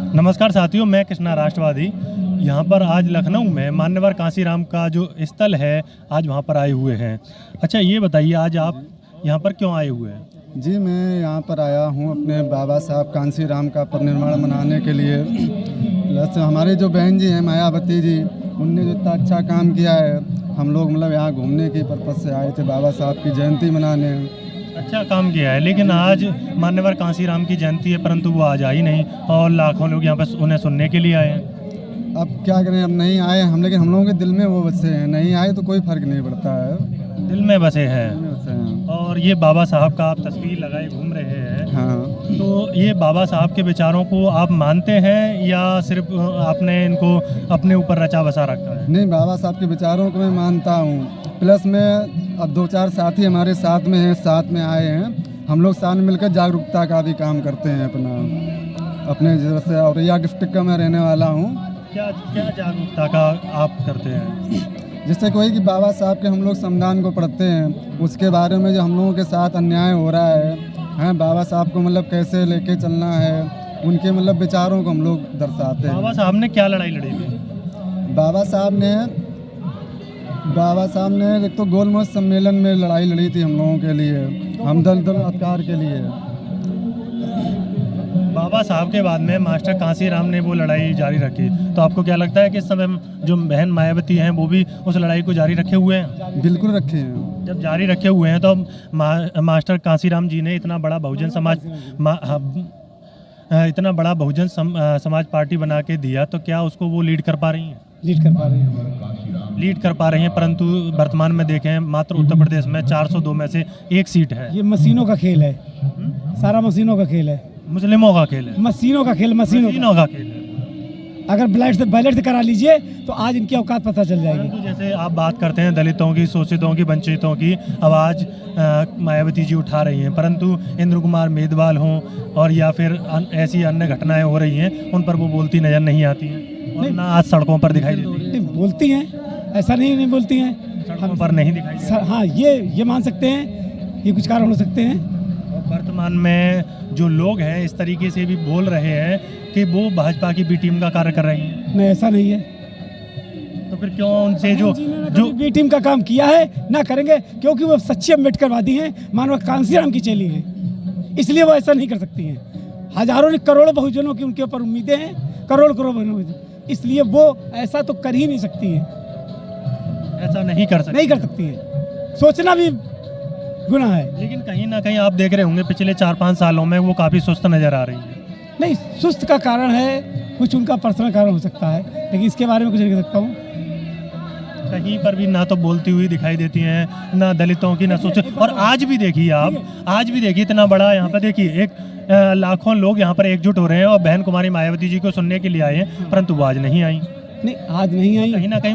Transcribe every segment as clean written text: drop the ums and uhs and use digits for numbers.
नमस्कार साथियों, मैं कृष्णा राष्ट्रवादी यहाँ पर आज लखनऊ में मान्यवर कांसीराम का जो स्थल है आज वहाँ पर आए हुए हैं। अच्छा, ये बताइए आज आप यहाँ पर क्यों आए हुए हैं? जी, मैं यहाँ पर आया हूँ अपने बाबा साहब कांसीराम का परिनिर्वाण मनाने के लिए। प्लस हमारे जो बहन जी हैं मायावती जी, उनने जो इतना अच्छा काम किया है, हम लोग मतलब यहाँ घूमने के पर्पज़ से आए थे बाबा साहब की जयंती मनाने। अच्छा काम किया है, लेकिन आज मान्यवर कांसीराम की जयंती है परंतु वो आज आई नहीं और लाखों लोग यहाँ पर उन्हें सुनने के लिए आए हैं। अब क्या करें, अब नहीं आए हम, लेकिन हम लोगों के दिल में वो बसे हैं। नहीं आए तो कोई फ़र्क नहीं पड़ता है, दिल में बसे हैं। दिल में बसे हैं। और ये बाबा साहब का आप तस्वीर लगाए घूम रहे हैं, हाँ, तो ये बाबा साहब के विचारों को आप मानते हैं या सिर्फ आपने इनको अपने ऊपर रचा बसा रखा है? नहीं, बाबा साहब के विचारों को मैं मानता हूँ। प्लस में अब 2-4 साथी हमारे साथ में हैं, साथ में आए हैं। हम लोग साथ में मिलकर जागरूकता का भी काम करते हैं अपने जैसे। औरैया डिस्ट्रिक्ट का मैं रहने वाला हूँ। क्या क्या जागरूकता का आप करते हैं? जिससे कोई कि बाबा साहब के हम लोग संविधान को पढ़ते हैं, उसके बारे में जो हम लोगों के साथ अन्याय हो रहा है, बाबा साहब को मतलब कैसे लेके चलना है, उनके मतलब विचारों को हम लोग दर्शाते हैं। बाबा साहब ने क्या लड़ाई लड़ी थी? बाबा साहब ने एक तो गोलमेज सम्मेलन में लड़ाई लड़ी थी हम लोगों के लिए, हमदर्द अधिकार के लिए। बाबा साहब के बाद में मास्टर कांसीराम ने वो लड़ाई जारी रखी, तो आपको क्या लगता है कि इस समय जो बहन मायावती हैं वो भी उस लड़ाई को जारी रखे हुए हैं? बिल्कुल रखे हैं। जब जारी रखे हुए हैं तो मास्टर कांसीराम जी ने इतना बड़ा बहुजन समाज पार्टी बना के दिया, तो क्या उसको वो लीड कर पा रही हैं? लीड कर पा रही हैं, परंतु वर्तमान में देखें मात्र उत्तर प्रदेश में 402 में से एक सीट है। ये मशीनों का खेल है, सारा मशीनों का खेल है, मुस्लिमों का खेल है, मशीनों का खेल, मशीनों का खेल है। अगर बैलेट से करा लीजिए तो आज इनकी औकात पता चल जाएगी। परंतु जैसे आप बात करते हैं दलितों की, शोषितों की, वंचितों की आवाज़ मायावती जी उठा रही हैं, परंतु इंद्र कुमार मेघवाल हों और या फिर ऐसी अन्य घटनाएं हो रही हैं उन पर वो बोलती नज़र नहीं आती हैं और ना आज सड़कों पर दिखाई देती हैं। बोलती हैं, ऐसा नहीं बोलती हैं, सड़कों पर नहीं दिखाई देती। हाँ, ये मान सकते हैं, ये कुछ कारण हो सकते हैं। वर्तमान में जो लोग हैं इस तरीके से भी बोल रहे हैं कि वो भाजपा की बी टीम का कार्य कर रही हैं। नहीं, ऐसा नहीं है। तो फिर क्यों उनसे जो बी टीम का काम किया है ना करेंगे, क्योंकि वो सच्ची अम्बेडकरवादी हैं, मानव कांसीराम की चेली हैं, इसलिए वो ऐसा नहीं कर सकती हैं। हजारों ने करोड़ों बहुजनों की उनके ऊपर उम्मीदें हैं, करोड़ बहुजन, इसलिए वो ऐसा तो कर ही नहीं सकती है। ऐसा नहीं कर सकती है, सोचना भी गुनाह है। लेकिन कहीं ना कहीं आप देख रहे होंगे पिछले 4-5 सालों में वो काफ़ी सुस्त नज़र आ रही है। नहीं, सुस्त का कारण है कुछ उनका पर्सनल कारण हो सकता है, लेकिन इसके बारे में कुछ नहीं कह सकता हूँ। कहीं पर भी ना तो बोलती हुई दिखाई देती हैं, ना दलितों की, ना सोच। और आज भी देखिए आप, आज भी देखिए इतना बड़ा यहाँ पर देखिए एक लाखों लोग यहाँ पर एकजुट हो रहे हैं और बहन कुमारी मायावती जी को सुनने के लिए आए हैं, परंतु वो आज नहीं आई। नहीं, आज नहीं आई। कहीं ना कहीं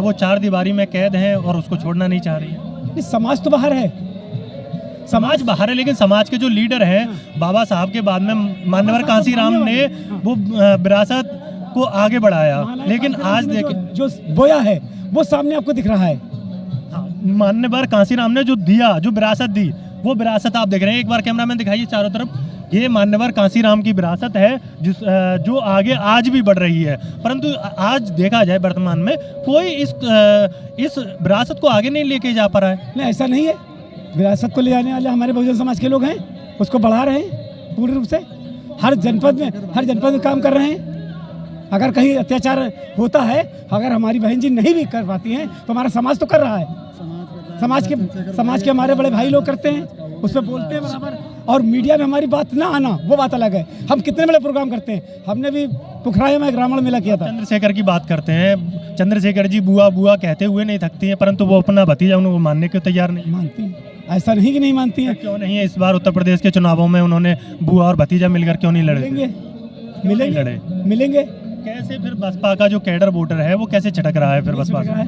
वो 4 दीवारी में कैद है और उसको छोड़ना नहीं चाह रही है। समाज तो बाहर है, समाज बाहर है, लेकिन समाज के जो लीडर हैं बाबा साहब के बाद में मान्यवर कांसीराम ने वो विरासत को आगे बढ़ाया, लेकिन आज देखें जो बोया है वो सामने आपको दिख रहा है। मान्यवर कांसीराम ने जो दिया, जो विरासत दी, वो विरासत आप देख रहे हैं। एक बार कैमरामैन दिखाइए चारों तरफ, ये मान्यवर कांसीराम की विरासत है जो आगे आज भी बढ़ रही है। परंतु आज देखा जाए वर्तमान में कोई इस विरासत को आगे नहीं लेके जा पा रहा है। नहीं, ऐसा नहीं है। विरासत को ले जाने वाले हमारे बहुजन समाज के लोग हैं, उसको बढ़ा रहे हैं पूर्ण रूप से। हर जनपद में काम कर रहे हैं। अगर कहीं अत्याचार होता है, अगर हमारी बहन जी नहीं भी कर पाती हैं तो हमारा समाज तो कर रहा है। समाज के हमारे बड़े भाई लोग करते हैं, उस पर बोलते हैं बराबर। और मीडिया में हमारी बात ना आना वो बात अलग है। हम कितने बड़े प्रोग्राम करते हैं, हमने भी पुखराया में ग्रामीण मेला किया था। चंद्रशेखर की बात करते हैं, चंद्रशेखर जी बुआ बुआ कहते हुए नहीं थकती हैं, परंतु वो अपना भतीजा उनको मानने को तैयार नहीं मानती। ऐसा नहीं कि नहीं मानती है। क्यों नहीं है? इस बार उत्तर प्रदेश के चुनावों में उन्होंने बुआ और भतीजा मिलकर क्यों नहीं लड़े? मिलेंगे। कैसे फिर बसपा का जो कैडर वोटर है वो कैसे छटक रहा है? फिर बसपा का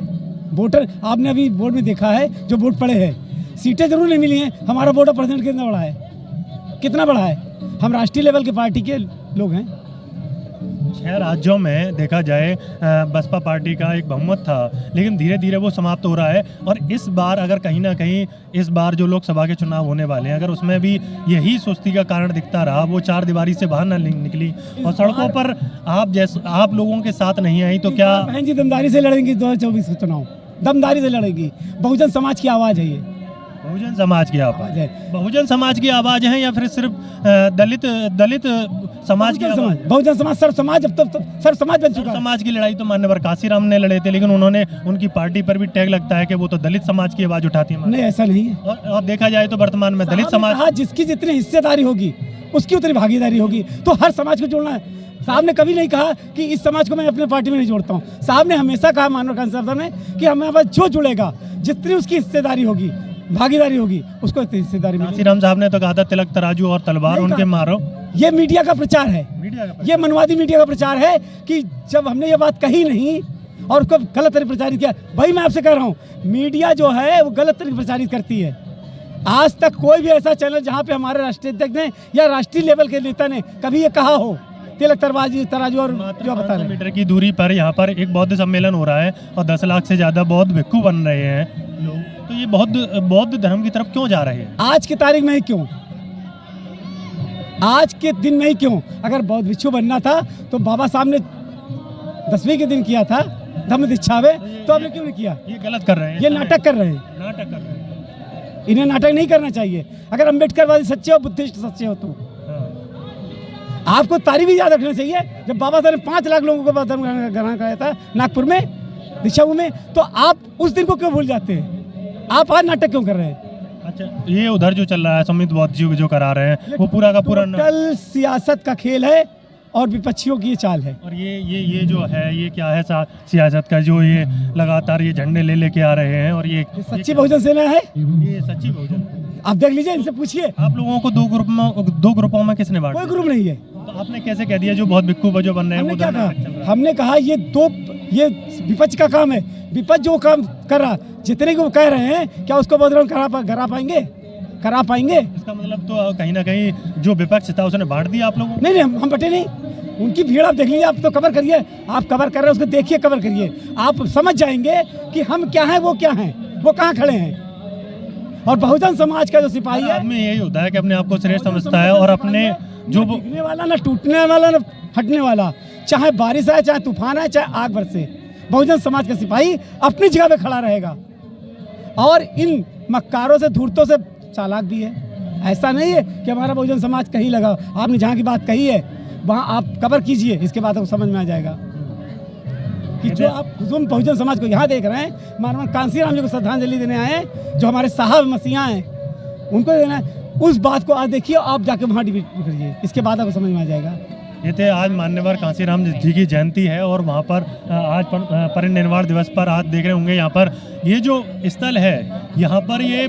वोटर आपने अभी बोर्ड में देखा है, जो वोट पड़े हैं, सीटें जरूर नहीं मिली हैं। हमारा वोटर परसेंट कितना बड़ा है? हम राष्ट्रीय लेवल के पार्टी के लोग हैं, 6 राज्यों में देखा जाए बसपा पार्टी का एक बहुमत था, लेकिन धीरे धीरे वो समाप्त हो रहा है। और इस बार अगर कहीं ना कहीं इस बार जो लोकसभा के चुनाव होने वाले हैं, अगर उसमें भी यही सुस्ती का कारण दिखता रहा, वो चार दीवारी से बाहर न निकली और सड़कों पर आप लोगों के साथ नहीं आई, तो क्या बहन जी दमदारी से लड़ेंगी 2024 के चुनाव, दमदारी से लड़ेगी। बहुजन समाज की आवाज़ है ये, बहुजन समाज की आवाज है। बहुजन समाज की आवाज है या फिर सिर्फ दलित समाज की आवाज? बहुजन समाज सर्व समाज, अब तो सर्व समाज बन चुका है। समाज की लड़ाई तो मान्यवर कांसीराम ने लड़े थे, लेकिन उन्होंने उनकी पार्टी पर भी टैग लगता है कि वो तो दलित समाज की आवाज उठाती है। नहीं, ऐसा नहीं है। और देखा जाए तो वर्तमान में दलित समाज, जिसकी जितनी हिस्सेदारी होगी उसकी उतनी भागीदारी होगी, तो हर समाज को जोड़ना है। साहब ने कभी नहीं कहा कि इस समाज को मैं अपने पार्टी में नहीं जोड़ता हूँ। साहब ने हमेशा कहा मानव कांसीराम ने कि हमें बस जो जुड़ेगा, जितनी उसकी हिस्सेदारी होगी, भागीदारी होगी, उसको इतनी हिस्सेदारी मिलेगी। कांसीराम साहब ने तो कहा था तिलक तराजू और तलवार उनके मारो। ये मीडिया का प्रचार है, ये मनवादी मीडिया का प्रचार है कि जब हमने ये बात कही नहीं और उसको गलत तरीके प्रचारित किया। भाई मैं आपसे कह रहा हूँ, मीडिया जो है वो गलत तरीके प्रचारित करती है। आज तक कोई भी ऐसा चैनल जहाँ पे हमारे राष्ट्रीय अध्यक्ष ने या राष्ट्रीय लेवल के नेता ने कभी ये कहा हो तिलक तराजू और जो बता रहे हैं। मीटर की दूरी पर यहाँ पर एक बौद्ध सम्मेलन हो रहा है और 10 लाख से ज्यादा बौद्ध भिक्खु बन रहे हैं लोग, तो ये बौद्ध धर्म की तरफ क्यों जा रहे हैं? आज की तारीख में ही क्यों, आज के दिन में ही क्यों? अगर बौद्ध भिक्षु बनना था तो बाबा साहब ने 10वीं के दिन किया था धम्म दीक्षा में, तो आपने क्यों नहीं किया? ये गलत कर रहे हैं, ये नाटक कर रहे हैं, नाटक कर रहे हैं। इन्हें नाटक नहीं करना चाहिए। अगर अम्बेडकरवादी सच्चे हो, बुद्धिस्ट सच्चे हो, तो आपको तारीख भी याद रखना चाहिए। जब बाबा साहब ने 5 लाख लोगों को धर्म ग्रहण कराया था नागपुर में, दीक्षाभूमि में, तो आप उस दिन को क्यों भूल जाते हैं? आप आज नाटक क्यों कर रहे हैं? अच्छा, ये उधर जो चल रहा है समित बौद्ध जी जो करा रहे हैं, वो पूरा का पूरा टोटल सियासत का खेल है और विपक्षियों की ये चाल है। और ये जो है ये क्या है सियासत का, जो ये लगातार ये झंडे लेके आ रहे हैं, और ये सच्ची बहुजन सेना है, ये सच्ची बहुजन। आप देख लीजिए, इनसे पूछिए। आप लोगों को दो ग्रुपों में किसने बांटा? कोई ग्रुप नहीं है। तो आपने कैसे कह दिया जो बहुत भिक्खु जो बन रहे हैं? हमने क्या कहा? हमने कहा ये विपक्ष का काम है। विपक्ष जो काम कर रहा, जितने को कह रहे हैं, क्या उसको बदलाव करा पाएंगे? इसका मतलब तो कहीं ना कहीं जो विपक्ष था उसने बांट दिया आप लोगों को? नहीं, हम बटे नहीं। उनकी भीड़ आप देख लीजिए, आप तो कवर करिए, आप कवर कर रहे हैं उसको देखिए, कवर करिए, आप समझ जाएंगे कि हम क्या हैं, वो क्या हैं, वो कहाँ खड़े हैं। और बहुजन समाज का जो सिपाही है, आदमी यही होता है कि अपने आप को श्रेष्ठ समझता है और अपने जो टिकने वाला, ना टूटने वाला, ना हटने वाला, चाहे बारिश आए, चाहे तूफान आए, चाहे आग बरसे, बहुजन समाज का सिपाही अपनी जगह पे खड़ा रहेगा। और इन मक्कारों से, धूर्तों से चालाक भी है। ऐसा नहीं है कि हमारा बहुजन समाज कहीं लगा। आपने जहाँ की बात कही है वहाँ आप कवर कीजिए, इसके बाद आपको समझ में आ जाएगा कि जो आप हुजूम बहुजन समाज को यहाँ देख रहे हैं, मानव कांसीराम जी को श्रद्धांजलि देने आए हैं, जो हमारे साहब मसीहा हैं, उनको देना है। उस बात को आज देखिए, आप जाके वहाँ डिबेट करिए, इसके बाद आपको समझ में आ जाएगा। ये थे आज मान्यवर कांसीराम जी की जयंती है और वहाँ पर आज परिनिर्वाण दिवस पर आज देख रहे होंगे यहाँ पर ये जो स्थल है, यहाँ पर ये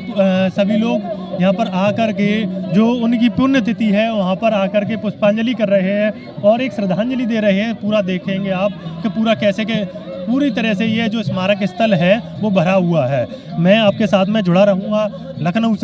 सभी लोग यहाँ पर आकर के जो उनकी पुण्यतिथि है वहाँ पर आकर के पुष्पांजलि कर रहे हैं और एक श्रद्धांजलि दे रहे हैं। पूरा देखेंगे आप कि पूरा कैसे के पूरी तरह से ये जो स्मारक स्थल है वो भरा हुआ है। मैं आपके साथ में जुड़ा रहूँगा लखनऊ से।